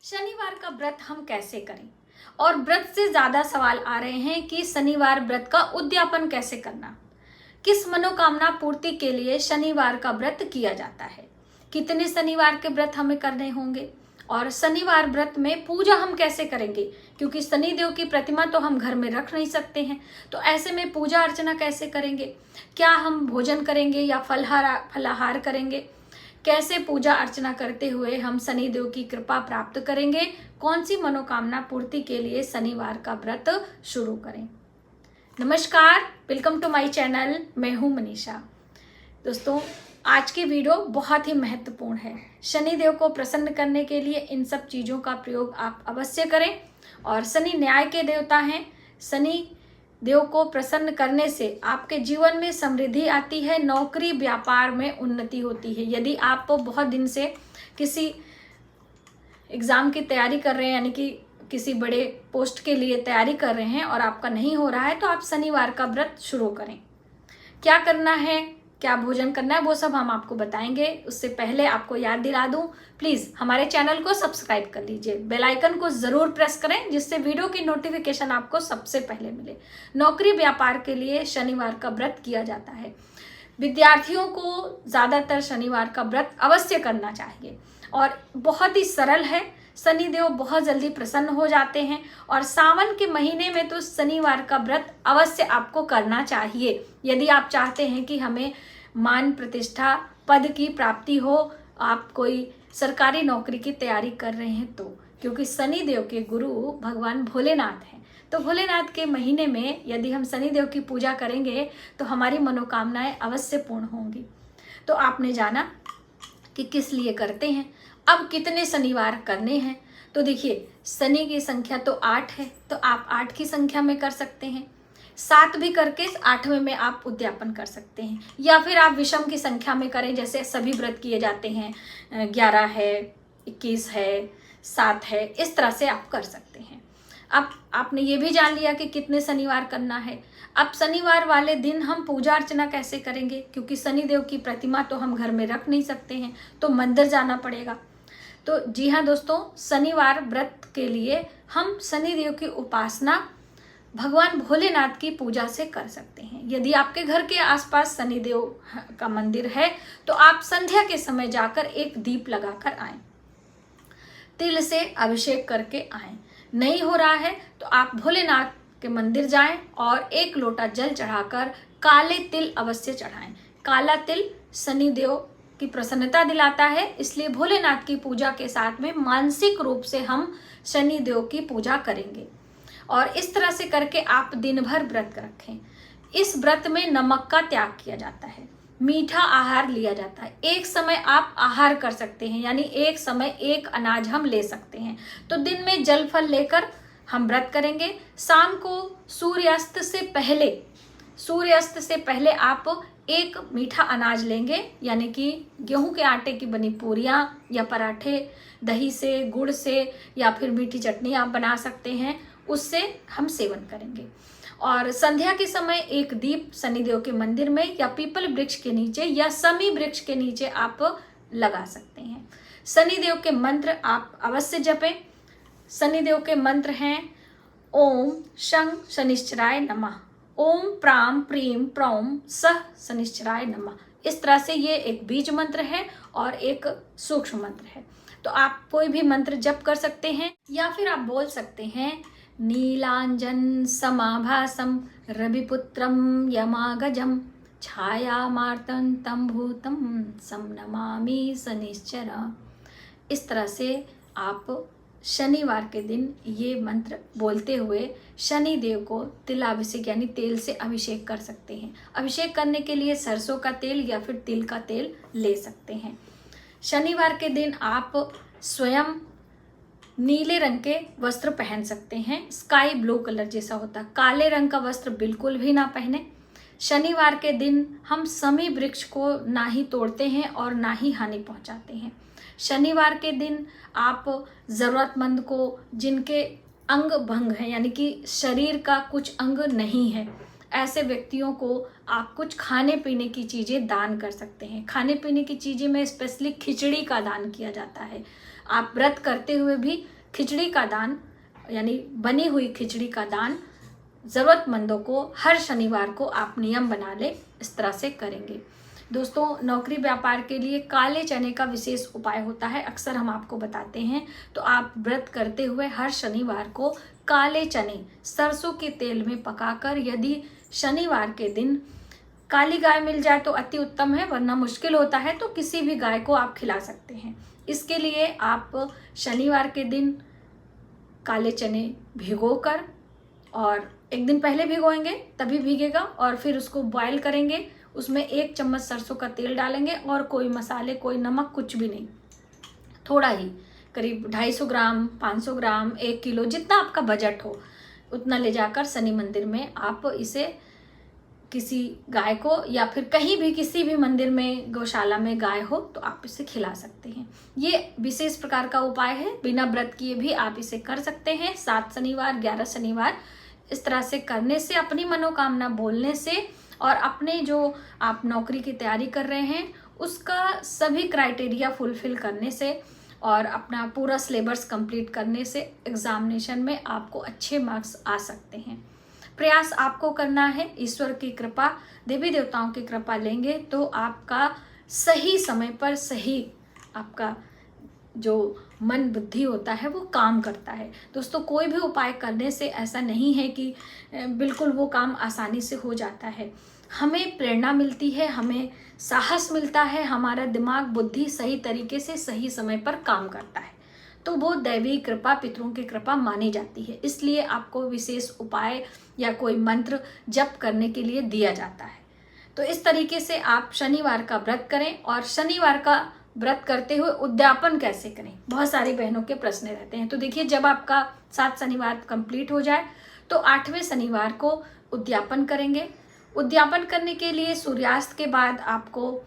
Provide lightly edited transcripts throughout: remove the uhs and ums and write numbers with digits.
शनिवार का व्रत हम कैसे करें। और व्रत से ज्यादा सवाल आ रहे हैं कि शनिवार व्रत का उद्यापन कैसे करना, किस मनोकामना पूर्ति के लिए शनिवार का व्रत किया जाता है, कितने शनिवार के व्रत हमें करने होंगे और शनिवार व्रत में पूजा हम कैसे करेंगे, क्योंकि शनिदेव की प्रतिमा तो हम घर में रख नहीं सकते हैं। तो ऐसे में पूजा अर्चना कैसे करेंगे, क्या हम भोजन करेंगे या फलाहार करेंगे, कैसे पूजा अर्चना करते हुए हम शनिदेव की कृपा प्राप्त करेंगे, कौन सी मनोकामना पूर्ति के लिए शनिवार का व्रत शुरू करें। नमस्कार, वेलकम टू माय चैनल। मैं हूं मनीषा। दोस्तों, आज की वीडियो बहुत ही महत्वपूर्ण है। शनिदेव को प्रसन्न करने के लिए इन सब चीज़ों का प्रयोग आप अवश्य करें। और शनि न्याय के देवता हैं। शनि देव को प्रसन्न करने से आपके जीवन में समृद्धि आती है, नौकरी व्यापार में उन्नति होती है। यदि आप बहुत दिन से किसी एग्ज़ाम की तैयारी कर रहे हैं, यानी कि किसी बड़े पोस्ट के लिए तैयारी कर रहे हैं और आपका नहीं हो रहा है, तो आप शनिवार का व्रत शुरू करें। क्या करना है, क्या भोजन करना है, वो सब हम आपको बताएंगे। उससे पहले आपको याद दिला दूं, प्लीज़ हमारे चैनल को सब्सक्राइब कर लीजिए, बेल आइकन को ज़रूर प्रेस करें, जिससे वीडियो की नोटिफिकेशन आपको सबसे पहले मिले। नौकरी व्यापार के लिए शनिवार का व्रत किया जाता है। विद्यार्थियों को ज़्यादातर शनिवार का व्रत अवश्य करना चाहिए और बहुत ही सरल है। शनिदेव बहुत जल्दी प्रसन्न हो जाते हैं और सावन के महीने में तो शनिवार का व्रत अवश्य आपको करना चाहिए, यदि आप चाहते हैं कि हमें मान प्रतिष्ठा पद की प्राप्ति हो, आप कोई सरकारी नौकरी की तैयारी कर रहे हैं तो। क्योंकि शनिदेव के गुरु भगवान भोलेनाथ हैं, तो भोलेनाथ के महीने में यदि हम शनिदेव की पूजा करेंगे तो हमारी मनोकामनाएं अवश्य पूर्ण होंगी। तो आपने जाना कि किस लिए करते हैं। अब कितने शनिवार करने हैं, तो देखिए, शनि की संख्या तो 8 है, तो आप 8 की संख्या में कर सकते हैं। 7 भी करके 8वें में आप उद्यापन कर सकते हैं, या फिर आप विषम की संख्या में करें, जैसे सभी व्रत किए जाते हैं, 11 है, 21 है, 7 है, इस तरह से आप कर सकते हैं। अब आपने ये भी जान लिया कि कितने शनिवार करना है। अब शनिवार वाले दिन हम पूजा अर्चना कैसे करेंगे, क्योंकि शनिदेव की प्रतिमा तो हम घर में रख नहीं सकते हैं, तो मंदिर जाना पड़ेगा। तो जी हाँ दोस्तों, शनिवार व्रत के लिए हम शनिदेव की उपासना भगवान भोलेनाथ की पूजा से कर सकते हैं। यदि आपके घर के आसपास शनिदेव का मंदिर है तो आप संध्या के समय जाकर एक दीप लगाकर आएं, तिल से अभिषेक करके आएं। नहीं हो रहा है तो आप भोलेनाथ के मंदिर जाएं और एक लोटा जल चढ़ाकर काले तिल अवश्य चढ़ाएं। काला तिल शनिदेव की प्रसन्नता दिलाता है, इसलिए भोलेनाथ की पूजा के साथ में मानसिक रूप से हम शनिदेव की पूजा करेंगे। और इस तरह से करके आप दिन भर व्रत रखें। इस व्रत में नमक का त्याग किया जाता है, मीठा आहार लिया जाता है। एक समय आप आहार कर सकते हैं, यानी एक समय एक अनाज हम ले सकते हैं। तो दिन में जल फल लेकर हम व्रत करेंगे। शाम को सूर्यास्त से पहले आप एक मीठा अनाज लेंगे, यानी कि गेहूं के आटे की बनी पूरियां या पराठे, दही से, गुड़ से, या फिर मीठी चटनी आप बना सकते हैं, उससे हम सेवन करेंगे। और संध्या के समय एक दीप शनिदेव के मंदिर में या पीपल वृक्ष के नीचे या समी वृक्ष के नीचे आप लगा सकते हैं। शनिदेव के मंत्र आप अवश्य जपें। शनिदेव के मंत्र हैं ओम शं शनिश्चराय नमः, ओम प्राम प्रीम प्रौम सह शनिश्चराय नमः। इस तरह से ये एक बीज मंत्र है और एक सूक्ष्म मंत्र है। तो आप कोई भी मंत्र जप कर सकते हैं, या फिर आप बोल सकते हैं नीलांजन समाभासम रविपुत्रम यमागजम छायामार्तं तं भूतं सं नमामि शनिश्चर। इस तरह से आप शनिवार के दिन ये मंत्र बोलते हुए शनिदेव को तिलाभिषेक यानी तेल से अभिषेक कर सकते हैं। अभिषेक करने के लिए सरसों का तेल या फिर तिल का तेल ले सकते हैं। शनिवार के दिन आप स्वयं नीले रंग के वस्त्र पहन सकते हैं, स्काई ब्लू कलर जैसा होता। काले रंग का वस्त्र बिल्कुल भी ना पहने। शनिवार के दिन हम समी वृक्ष को ना ही तोड़ते हैं और ना ही हानि पहुंचाते हैं। शनिवार के दिन आप ज़रूरतमंद को, जिनके अंग भंग हैं, यानी कि शरीर का कुछ अंग नहीं है, ऐसे व्यक्तियों को आप कुछ खाने पीने की चीज़ें दान कर सकते हैं। खाने पीने की चीज़ें में स्पेशली खिचड़ी का दान किया जाता है। आप व्रत करते हुए भी खिचड़ी का दान, यानी बनी हुई खिचड़ी का दान ज़रूरतमंदों को हर शनिवार को आप नियम बना ले, इस तरह से करेंगे। दोस्तों, नौकरी व्यापार के लिए काले चने का विशेष उपाय होता है, अक्सर हम आपको बताते हैं। तो आप व्रत करते हुए हर शनिवार को काले चने सरसों के तेल में पकाकर, यदि शनिवार के दिन काली गाय मिल जाए तो अति उत्तम है, वरना मुश्किल होता है तो किसी भी गाय को आप खिला सकते हैं। इसके लिए आप शनिवार के दिन काले चने भिगोकर, और एक दिन पहले भिगोएंगे तभी भीगेगा, और फिर उसको बॉयल करेंगे। उसमें 1 चम्मच सरसों का तेल डालेंगे और कोई मसाले, कोई नमक, कुछ भी नहीं, थोड़ा ही, करीब 250 ग्राम, 500 ग्राम, 1 किलो, जितना आपका बजट हो उतना ले जाकर शनि मंदिर में आप इसे किसी गाय को, या फिर कहीं भी किसी भी मंदिर में, गौशाला में गाय हो तो आप इसे खिला सकते हैं। ये विशेष प्रकार का उपाय है, बिना व्रत किए भी आप इसे कर सकते हैं। 7 शनिवार, 11 शनिवार, इस तरह से करने से, अपनी मनोकामना बोलने से, और अपने जो आप नौकरी की तैयारी कर रहे हैं उसका सभी क्राइटेरिया फुलफिल करने से, और अपना पूरा सिलेबस कंप्लीट करने से एग्जामिनेशन में आपको अच्छे मार्क्स आ सकते हैं। प्रयास आपको करना है, ईश्वर की कृपा, देवी देवताओं की कृपा लेंगे तो आपका सही समय पर सही आपका जो मन बुद्धि होता है वो काम करता है। दोस्तों, कोई भी उपाय करने से ऐसा नहीं है कि बिल्कुल वो काम आसानी से हो जाता है। हमें प्रेरणा मिलती है, हमें साहस मिलता है, हमारा दिमाग, बुद्धि सही तरीके से सही समय पर काम करता है, तो वो दैवी कृपा, पितरों की कृपा मानी जाती है। इसलिए आपको विशेष उपाय या कोई मंत्र जप करने के लिए दिया जाता है। तो इस तरीके से आप शनिवार का व्रत करें। और शनिवार का व्रत करते हुए उद्यापन कैसे करें, बहुत सारी बहनों के प्रश्न रहते हैं। तो देखिए, जब आपका 7 शनिवार कंप्लीट हो जाए तो 8वें शनिवार को उद्यापन करेंगे। उद्यापन करने के लिए सूर्यास्त के बाद आपको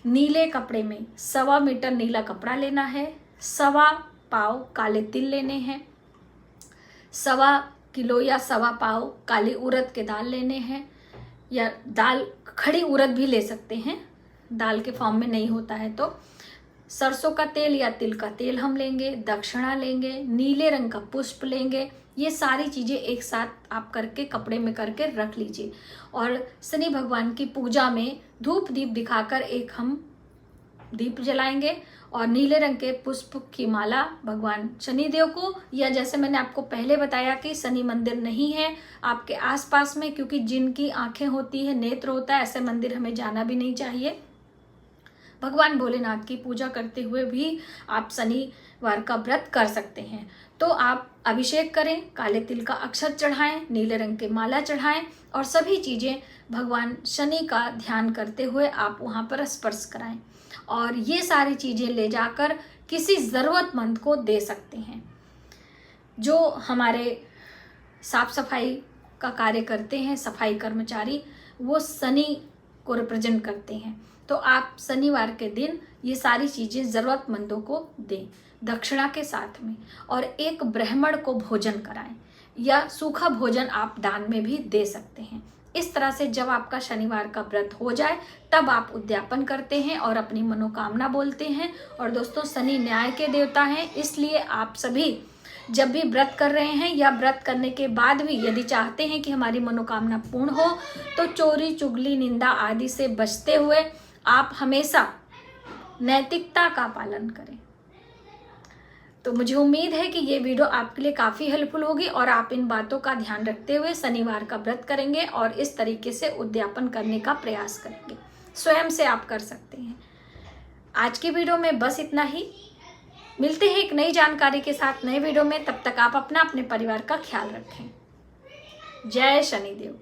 नीले कपड़े में 1.25 मीटर नीला कपड़ा लेना है, 1.25 पाव काले तिल लेने हैं, 1.25 किलो या 1.25 पाव काली उड़द के दाल लेने हैं, या दाल खड़ी उड़द भी ले सकते हैं, दाल के फॉर्म में नहीं होता है तो। सरसों का तेल या तिल का तेल हम लेंगे, दक्षिणा लेंगे, नीले रंग का पुष्प लेंगे। ये सारी चीज़ें एक साथ आप करके कपड़े में करके रख लीजिए। और शनि भगवान की पूजा में धूप दीप दिखाकर एक हम दीप जलाएंगे, और नीले रंग के पुष्प की माला भगवान शनिदेव को, या जैसे मैंने आपको पहले बताया कि शनि मंदिर नहीं है आपके आसपास में, क्योंकि जिनकी आंखें होती है, नेत्र होता है, ऐसे मंदिर हमें जाना भी नहीं चाहिए। भगवान भोलेनाथ की पूजा करते हुए भी आप शनिवार का व्रत कर सकते हैं। तो आप अभिषेक करें, काले तिल का अक्षत चढ़ाएं, नीले रंग के माला चढ़ाएं, और सभी चीज़ें भगवान शनि का ध्यान करते हुए आप वहाँ पर स्पर्श कराएं। और ये सारी चीज़ें ले जाकर किसी ज़रूरतमंद को दे सकते हैं। जो हमारे साफ सफाई का कार्य करते हैं, सफाई कर्मचारी, वो शनि को रिप्रेजेंट करते हैं। तो आप शनिवार के दिन ये सारी चीज़ें ज़रूरतमंदों को दें दक्षिणा के साथ में, और एक ब्राह्मण को भोजन कराएं, या सूखा भोजन आप दान में भी दे सकते हैं। इस तरह से जब आपका शनिवार का व्रत हो जाए तब आप उद्यापन करते हैं और अपनी मनोकामना बोलते हैं। और दोस्तों, शनि न्याय के देवता हैं, इसलिए आप सभी जब भी व्रत कर रहे हैं या व्रत करने के बाद भी यदि चाहते हैं कि हमारी मनोकामना पूर्ण हो, तो चोरी चुगली निंदा आदि से बचते हुए आप हमेशा नैतिकता का पालन करें। तो मुझे उम्मीद है कि ये वीडियो आपके लिए काफ़ी हेल्पफुल होगी, और आप इन बातों का ध्यान रखते हुए शनिवार का व्रत करेंगे और इस तरीके से उद्यापन करने का प्रयास करेंगे। स्वयं से आप कर सकते हैं। आज की वीडियो में बस इतना ही। मिलते हैं एक नई जानकारी के साथ नए वीडियो में। तब तक आप अपना, अपने परिवार का ख्याल रखें। जय शनिदेव।